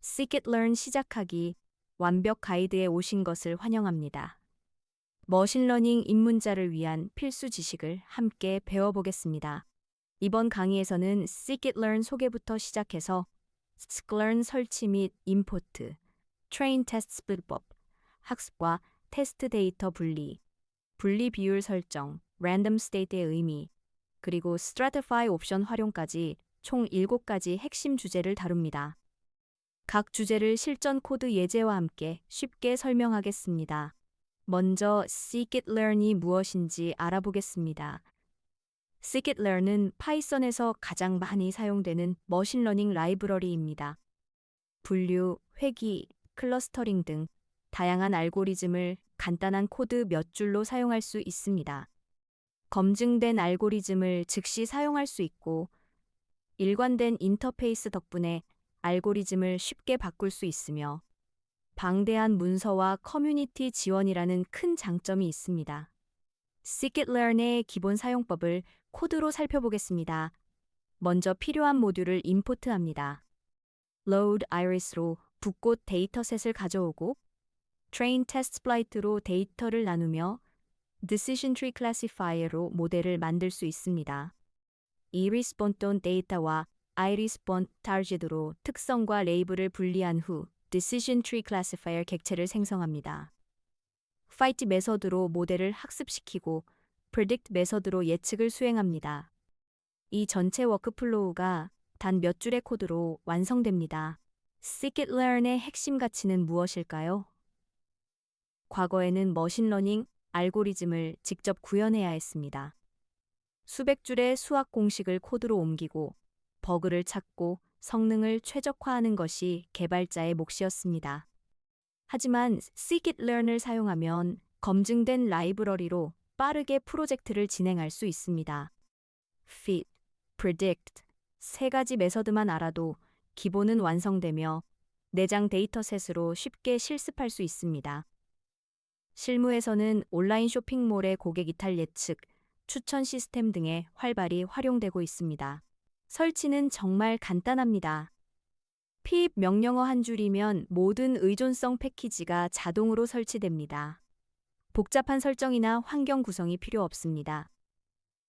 Scikit-learn 시작하기 완벽 가이드에 오신 것을 환영합니다. 머신러닝 입문자를 위한 필수 지식을 함께 배워보겠습니다. 이번 강의에서는 Scikit-learn 소개부터 시작해서 Sklearn 설치 및 임포트, Train Test Split법, 학습과 테스트 데이터 분리, 분리 비율 설정, Random State의 의미, 그리고 Stratify 옵션 활용까지 총 7가지 핵심 주제를 다룹니다. 각 주제를 실전 코드 예제와 함께 쉽게 설명하겠습니다. 먼저 Scikit-learn이 무엇인지 알아보겠습니다. Scikit-learn은 파이썬에서 가장 많이 사용되는 머신러닝 라이브러리입니다. 분류, 회귀, 클러스터링 등 다양한 알고리즘을 간단한 코드 몇 줄로 사용할 수 있습니다. 검증된 알고리즘을 즉시 사용할 수 있고 일관된 인터페이스 덕분에 알고리즘을 쉽게 바꿀 수 있으며 방대한 문서와 커뮤니티 지원이라는 큰 장점이 있습니다. Scikit-learn의 기본 사용법을 코드로 살펴보겠습니다. 먼저 필요한 모듈을 임포트합니다. load iris로 붓꽃 데이터셋을 가져오고 train test split로 데이터를 나누며 decision tree classifier로 모델을 만들 수 있습니다. iRespond 데이터와 iRespond target로 특성과 레이블을 분리한 후 decision tree classifier 객체를 생성합니다. fight 메서드로 모델을 학습시키고 predict 메서드로 예측을 수행합니다. 이 전체 워크플로우가 단 몇 줄의 코드로 완성됩니다. Scikit-learn의 핵심 가치는 무엇일까요? 과거에는 머신러닝 알고리즘을 직접 구현해야 했습니다. 수백 줄의 수학 공식을 코드로 옮기고 버그를 찾고 성능을 최적화하는 것이 개발자의 몫이었습니다. 하지만 Scikit-learn을 사용하면 검증된 라이브러리로 빠르게 프로젝트를 진행할 수 있습니다. fit, predict 세 가지 메서드만 알아도 기본은 완성되며 내장 데이터셋으로 쉽게 실습할 수 있습니다. 실무에서는 온라인 쇼핑몰의 고객 이탈 예측, 추천 시스템 등에 활발히 활용되고 있습니다. 설치는 정말 간단합니다. pip 명령어 한 줄이면 모든 의존성 패키지가 자동으로 설치됩니다. 복잡한 설정이나 환경 구성이 필요 없습니다.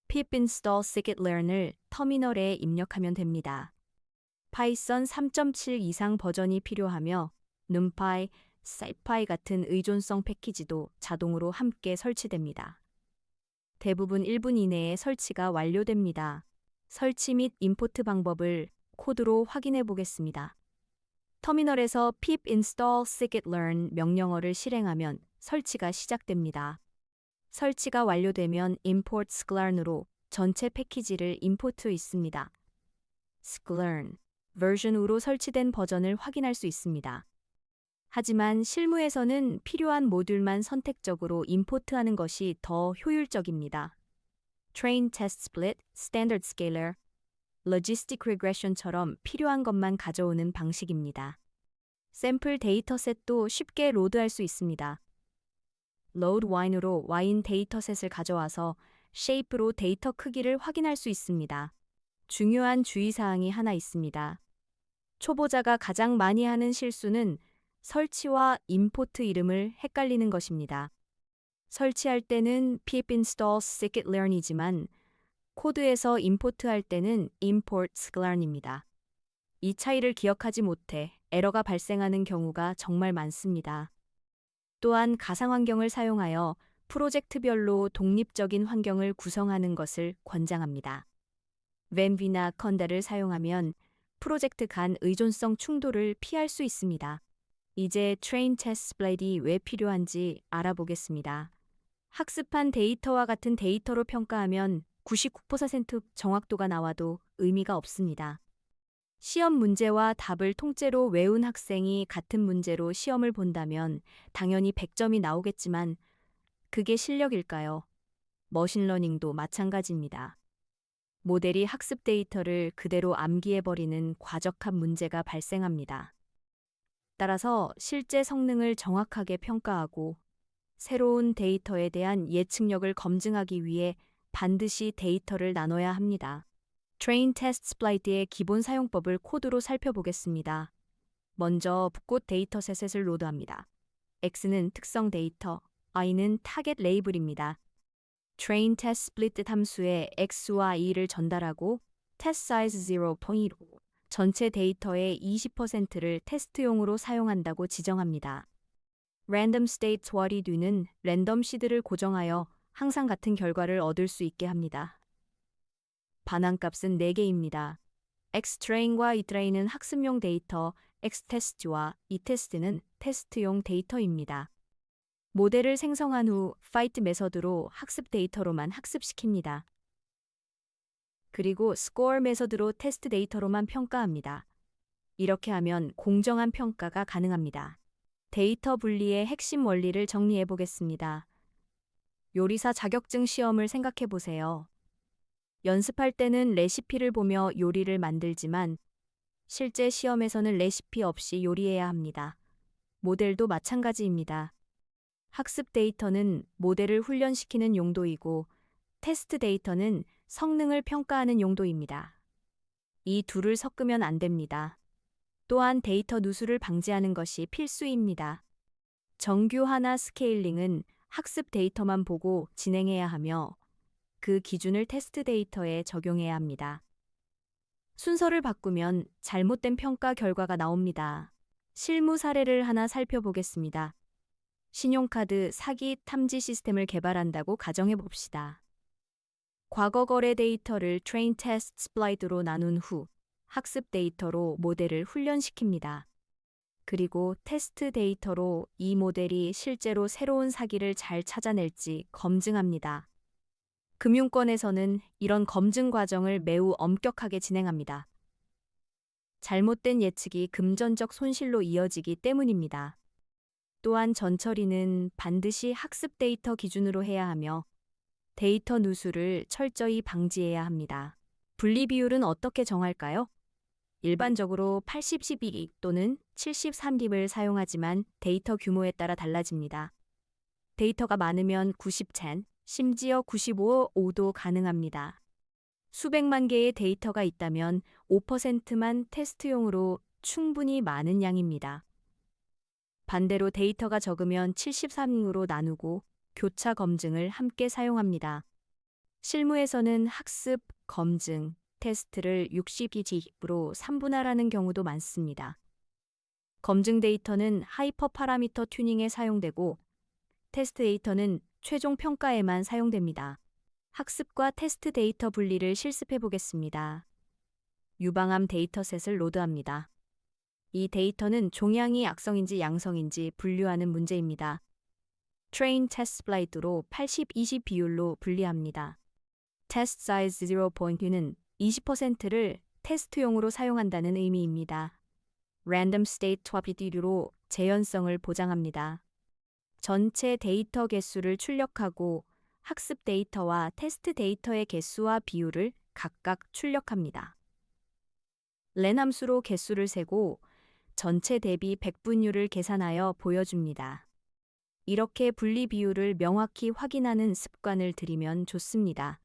pip install scikit-learn을 터미널에 입력하면 됩니다. 파이썬 3.7 이상 버전이 필요하며 numpy, scipy 같은 의존성 패키지도 자동으로 함께 설치됩니다. 대부분 1분 이내에 설치가 완료됩니다. 설치 및 임포트 방법을 코드로 확인해 보겠습니다. 터미널에서 pip install scikit-learn 명령어를 실행하면 설치가 시작됩니다. 설치가 완료되면 import sklearn으로 전체 패키지를 임포트 있습니다. sklearn, version 5로 설치된 버전을 확인할 수 있습니다. 하지만 실무에서는 필요한 모듈만 선택적으로 임포트하는 것이 더 효율적입니다. Train Test Split, Standard Scalar, Logistic Regression처럼 필요한 것만 가져오는 방식입니다. 샘플 데이터셋도 쉽게 로드할 수 있습니다. Load wine으로 와인 데이터셋을 가져와서 shape로 데이터 크기를 확인할 수 있습니다. 중요한 주의사항이 하나 있습니다. 초보자가 가장 많이 하는 실수는 설치와 임포트 이름을 헷갈리는 것입니다. 설치할 때는 pip install scikit-learn이지만 코드에서 임포트할 때는 import sklearn입니다. 이 차이를 기억하지 못해 에러가 발생하는 경우가 정말 많습니다. 또한 가상환경을 사용하여 프로젝트별로 독립적인 환경을 구성하는 것을 권장합니다. VMw나 Conda를 사용하면 프로젝트 간 의존성 충돌을 피할 수 있습니다. 이제 Train Test Split이 왜 필요한지 알아보겠습니다. 학습한 데이터와 같은 데이터로 평가하면 99% 정확도가 나와도 의미가 없습니다. 시험 문제와 답을 통째로 외운 학생이 같은 문제로 시험을 본다면 당연히 100점이 나오겠지만 그게 실력일까요? 머신러닝도 마찬가지입니다. 모델이 학습 데이터를 그대로 암기해버리는 과적한 문제가 발생합니다. 따라서 실제 성능을 정확하게 평가하고 새로운 데이터에 대한 예측력을 검증하기 위해 반드시 데이터를 나눠야 합니다. Train Test Split의 기본 사용법을 코드로 살펴보겠습니다. 먼저 붓꽃 데이터셋을 로드합니다. X는 특성 데이터, I는 타겟 레이블입니다. train test split 함수에 X와 E를 전달하고 test size 0.5로 전체 데이터의 20%를 테스트용으로 사용한다고 지정합니다. random state what I do는 랜덤 시드를 고정하여 항상 같은 결과를 얻을 수 있게 합니다. 반환값은 4개입니다. xtrain과 etrain은 학습용 데이터, xtest와 eTest는 테스트용 데이터입니다. 모델을 생성한 후 fight 메서드로 학습 데이터로만 학습시킵니다. 그리고 score 메서드로 테스트 데이터로만 평가합니다. 이렇게 하면 공정한 평가가 가능합니다. 데이터 분리의 핵심 원리를 정리해 보겠습니다. 요리사 자격증 시험을 생각해 보세요. 연습할 때는 레시피를 보며 요리를 만들지만 실제 시험에서는 레시피 없이 요리해야 합니다. 모델도 마찬가지입니다. 학습 데이터는 모델을 훈련시키는 용도이고 테스트 데이터는 성능을 평가하는 용도입니다. 이 둘을 섞으면 안 됩니다. 또한 데이터 누수를 방지하는 것이 필수입니다. 정규화나 스케일링은 학습 데이터만 보고 진행해야 하며 그 기준을 테스트 데이터에 적용해야 합니다. 순서를 바꾸면 잘못된 평가 결과가 나옵니다. 실무 사례를 하나 살펴보겠습니다. 신용카드 사기 탐지 시스템을 개발한다고 가정해 봅시다. 과거 거래 데이터를 train test splice로 나눈 후 학습 데이터로 모델을 훈련시킵니다. 그리고 테스트 데이터로 이 모델이 실제로 새로운 사기를 잘 찾아낼지 검증합니다. 금융권에서는 이런 검증 과정을 매우 엄격하게 진행합니다. 잘못된 예측이 금전적 손실로 이어지기 때문입니다. 또한 전처리는 반드시 학습 데이터 기준으로 해야 하며 데이터 누수를 철저히 방지해야 합니다. 분리 비율은 어떻게 정할까요? 일반적으로 80-12 또는 73깁을 사용하지만 데이터 규모에 따라 달라집니다. 데이터가 많으면 90-10, 심지어 95-5도 가능합니다. 수백만 개의 데이터가 있다면 5%만 테스트용으로 충분히 많은 양입니다. 반대로 데이터가 적으면 73으로 나누고 교차 검증을 함께 사용합니다. 실무에서는 학습, 검증, 테스트를 60-20으로 3분할하는 경우도 많습니다. 검증 데이터는 하이퍼 파라미터 튜닝에 사용되고 테스트 데이터는 최종 평가에만 사용됩니다. 학습과 테스트 데이터 분리를 실습해 보겠습니다. 유방암 데이터셋을 로드합니다. 이 데이터는 종양이 악성인지 양성인지 분류하는 문제입니다. train test splice로 80-20 비율로 분리합니다. test size 0.2는 20%를 테스트용으로 사용한다는 의미입니다. random state twab로 재현성을 보장합니다. 전체 데이터 개수를 출력하고 학습 데이터와 테스트 데이터의 개수와 비율을 각각 출력합니다. len 함수로 개수를 세고 전체 대비 백분율을 계산하여 보여줍니다. 이렇게 분리 비율을 명확히 확인하는 습관을 들이면 좋습니다.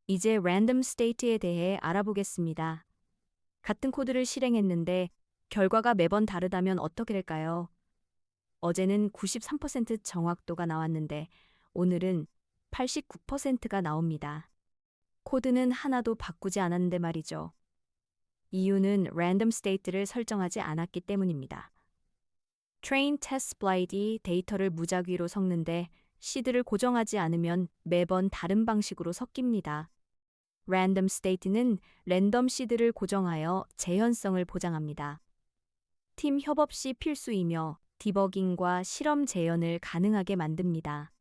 이제 random state에 대해 알아보겠습니다. 같은 코드를 실행했는데 결과가 매번 다르다면 어떻게 될까요? 어제는 93% 정확도가 나왔는데 오늘은 89%가 나옵니다. 코드는 하나도 바꾸지 않았는데 말이죠. 이유는 random state를 설정하지 않았기 때문입니다. train test splice이 데이터를 무작위로 섞는데 시드를 고정하지 않으면 매번 다른 방식으로 섞입니다. random state는 랜덤 시드를 고정하여 재현성을 보장합니다. 팀 협업 시 필수이며 디버깅과 실험 재현을 가능하게 만듭니다.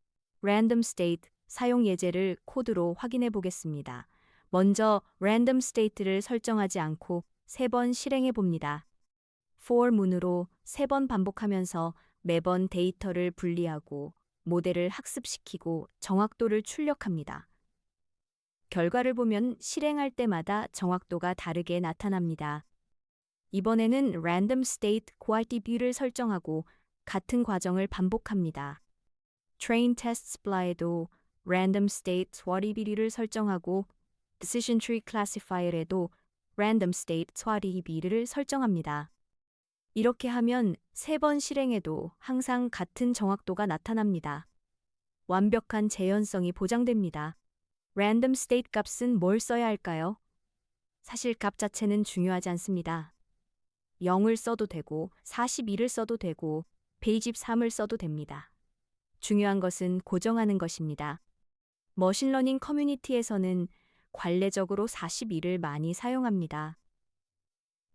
random state 사용 예제를 코드로 확인해 보겠습니다. 먼저 random state를 설정하지 않고 3번 실행해 봅니다. for 문으로 3번 반복하면서 매번 데이터를 분리하고 모델을 학습시키고 정확도를 출력합니다. 결과를 보면 실행할 때마다 정확도가 다르게 나타납니다. 이번에는 random state quality view를 설정하고 같은 과정을 반복합니다. train test splice에도 random state quality view를 설정하고 decision tree classifier에도 random state quality view를 설정합니다. 이렇게 하면 3번 실행해도 항상 같은 정확도가 나타납니다. 완벽한 재현성이 보장됩니다. random state 값은 뭘 써야 할까요? 사실 값 자체는 중요하지 않습니다. 0을 써도 되고 42를 써도 되고 123을 써도 됩니다. 중요한 것은 고정하는 것입니다. 머신러닝 커뮤니티에서는 관례적으로 42를 많이 사용합니다.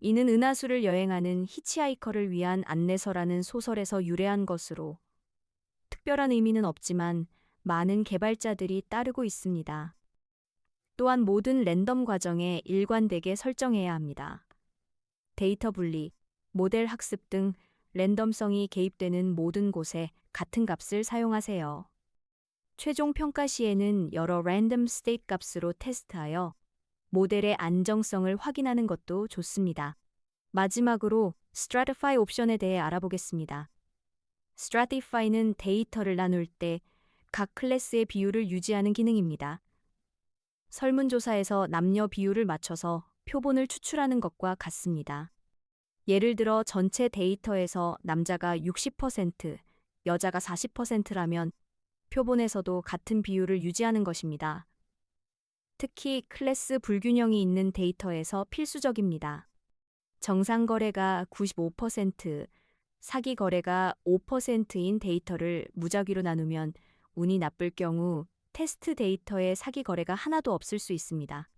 이는 은하수를 여행하는 히치하이커를 위한 안내서라는 소설에서 유래한 것으로 특별한 의미는 없지만 많은 개발자들이 따르고 있습니다. 또한 모든 랜덤 과정에 일관되게 설정해야 합니다. 데이터 분리, 모델 학습 등 랜덤성이 개입되는 모든 곳에 같은 값을 사용하세요. 최종 평가 시에는 여러 랜덤 스테이트 값으로 테스트하여 모델의 안정성을 확인하는 것도 좋습니다. 마지막으로 Stratify 옵션에 대해 알아보겠습니다. Stratify는 데이터를 나눌 때 각 클래스의 비율을 유지하는 기능입니다. 설문조사에서 남녀 비율을 맞춰서 표본을 추출하는 것과 같습니다. 예를 들어 전체 데이터에서 남자가 60%, 여자가 40%라면 표본에서도 같은 비율을 유지하는 것입니다. 특히 클래스 불균형이 있는 데이터에서 필수적입니다. 정상 거래가 95%, 사기 거래가 5%인 데이터를 무작위로 나누면 운이 나쁠 경우 테스트 데이터에 사기 거래가 하나도 없을 수 있습니다.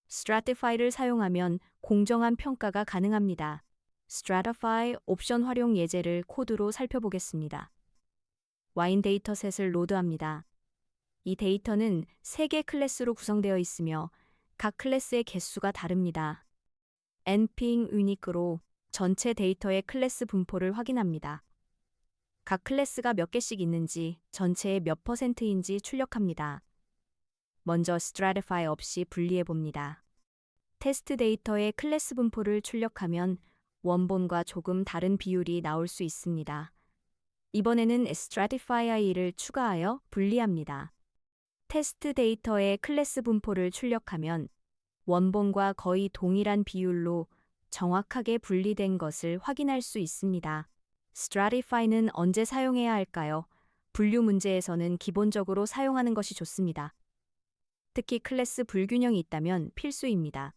Stratify를 사용하면 공정한 평가가 가능합니다. Stratify 옵션 활용 예제를 코드로 살펴보겠습니다. 와인 데이터셋을 로드합니다. 이 데이터는 3개 클래스로 구성되어 있으며 각 클래스의 개수가 다릅니다. nping unique로 전체 데이터의 클래스 분포를 확인합니다. 각 클래스가 몇 개씩 있는지, 전체의 몇 %인지 출력합니다. 먼저 Stratify 없이 분리해 봅니다. 테스트 데이터의 클래스 분포를 출력하면 원본과 조금 다른 비율이 나올 수 있습니다. 이번에는 Stratify를 추가하여 분리합니다. 테스트 데이터의 클래스 분포를 출력하면 원본과 거의 동일한 비율로 정확하게 분리된 것을 확인할 수 있습니다. Stratify는 언제 사용해야 할까요? 분류 문제에서는 기본적으로 사용하는 것이 좋습니다. 특히 클래스 불균형이 있다면 필수입니다.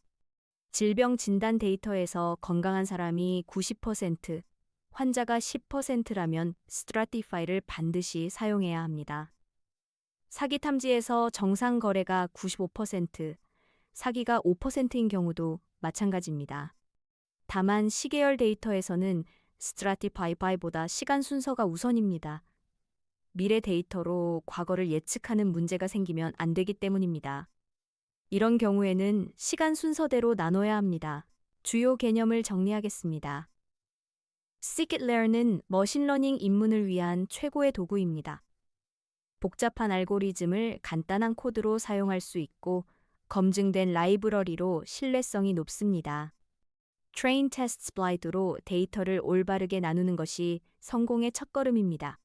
질병 진단 데이터에서 건강한 사람이 90%, 환자가 10%라면 Stratify를 반드시 사용해야 합니다. 사기 탐지에서 정상 거래가 95%, 사기가 5%인 경우도 마찬가지입니다. 다만 시계열 데이터에서는 Stratify보다 시간 순서가 우선입니다. 미래 데이터로 과거를 예측하는 문제가 생기면 안 되기 때문입니다. 이런 경우에는 시간 순서대로 나눠야 합니다. 주요 개념을 정리하겠습니다. scikit-learn은 머신러닝 입문을 위한 최고의 도구입니다. 복잡한 알고리즘을 간단한 코드로 사용할 수 있고 검증된 라이브러리로 신뢰성이 높습니다. Train Test Splide로 데이터를 올바르게 나누는 것이 성공의 첫걸음입니다.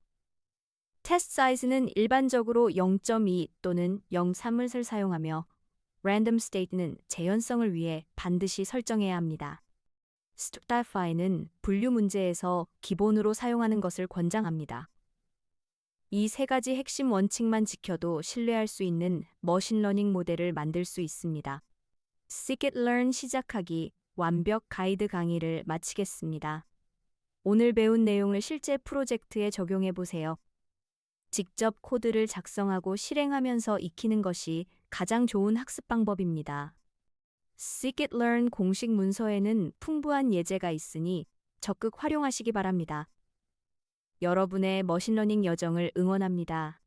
테스트 사이즈는 일반적으로 0.2 또는 0.3을 사용하며 Random State는 재현성을 위해 반드시 설정해야 합니다. Stratify는 분류 문제에서 기본으로 사용하는 것을 권장합니다. 이 3가지 핵심 원칙만 지켜도 신뢰할 수 있는 머신러닝 모델을 만들 수 있습니다. scikit-learn 시작하기 완벽 가이드 강의를 마치겠습니다. 오늘 배운 내용을 실제 프로젝트에 적용해 보세요. 직접 코드를 작성하고 실행하면서 익히는 것이 가장 좋은 학습 방법입니다. scikit-learn 공식 문서에는 풍부한 예제가 있으니 적극 활용하시기 바랍니다. 여러분의 머신러닝 여정을 응원합니다.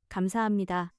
감사합니다.